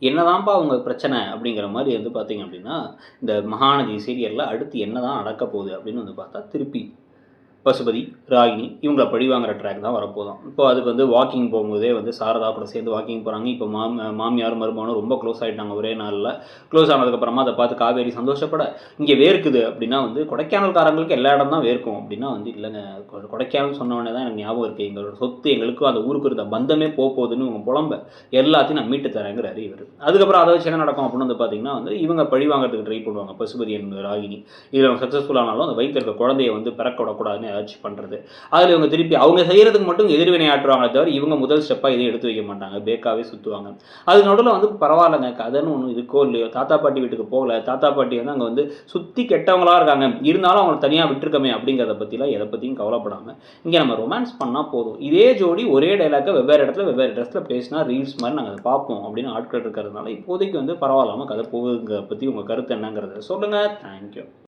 என்னதான்ப்பா அவங்க பிரச்சனை அப்படிங்கிற மாதிரி வந்து பார்த்தீங்க அப்படின்னா, இந்த மகாநதி சீரியலில் அடுத்து என்னதான் நடக்க போகுது அப்படின்னு வந்து பார்த்தா, திருப்பி பசுபதி, ராகினி இவங்கள பழி வாங்குற ட்ராக் தான் வரப்போதாம். இப்போ அதுக்கு வந்து வாக்கிங் போகும்போதே வந்து சாரதா கூட சேர்ந்து வாக்கிங் போகிறாங்க. இப்போ மாமியார் மருமகனும் ரொம்ப க்ளோஸ் ஆகிட்டாங்க ஒரே நாளில். க்ளோஸ் ஆனதுக்கப்புறமா அதை பார்த்து காவேரி சந்தோஷப்பட, இங்கே வேர்க்குது அப்படின்னா வந்து கொடைக்கானல்காரங்களுக்கு எல்லா இடம் தான் வேர்க்கும் அப்படின்னா வந்து இல்லைங்க, கொடைக்கானல் சொன்னவொடனே தான் எனக்கு ஞாபகம் இருக்குது, எங்களோட சொத்து எங்களுக்கும் அந்த ஊருக்கு இருந்த பந்தமே போகுதுன்னு இவங்க புலம்ப எல்லாத்தையும் நான் மீட்டு தரேங்கிறாரு இவர். அதுக்கப்புறம் அதை வச்சு என்ன நடக்கும் அப்படின்னு வந்து பார்த்தீங்கன்னா வந்து இவங்க பழி வாங்குறதுக்கு ட்ரை பண்ணுவாங்க பசுபதி and ராகினி. இதில் அவங்க சக்ஸஸ்ஃபுல் ஆனாலும் அந்த வயிற்றில் இருக்க குழந்தைய வந்து பிறக்க விடக்கூடாதுன்னு ஏதாச்சும் பண்ணுறது. அதில் இவங்க திருப்பி அவங்க செய்கிறதுக்கு மட்டும் எதிர்வினை ஆற்றுவாங்களே தவிர இவங்க முதல் ஸ்டெப்பாக எதையும் எடுத்து வைக்க மாட்டாங்க, பேக்காவே சுற்றுவாங்க. அது நடுவில் வந்து பரவாயில்லைங்க, கதைன்னு ஒன்று இருக்கோ இல்லையோ, தாத்தா பாட்டி வீட்டுக்கு போகல, தாத்தா பாட்டி வந்து அங்கே வந்து சுற்றி கெட்டவங்களாக இருக்காங்க, இருந்தாலும் அவங்களை தனியாக விட்டுருக்கமே அப்படிங்கிறத பற்றிலாம் எதை பற்றியும் கவலைப்படாமல் இங்கே நம்ம ரொமான்ஸ் பண்ணால் போதும். இதே ஜோடி ஒரே டைலாக்கை வெவ்வேறு இடத்துல வெவ்வேறு ட்ரெஸ்ஸில் பேசினா ரீல்ஸ் மாதிரி நாங்கள் அதை பார்ப்போம் அப்படின்னு ஆட்கள் இருக்கிறதுனால இப்போதைக்கு வந்து பரவாயில்லாமல் கதை போகுதுங்கிறத பற்றி உங்கள் கருத்து என்னங்கிறத சொல்லுங்கள். தேங்க்யூ.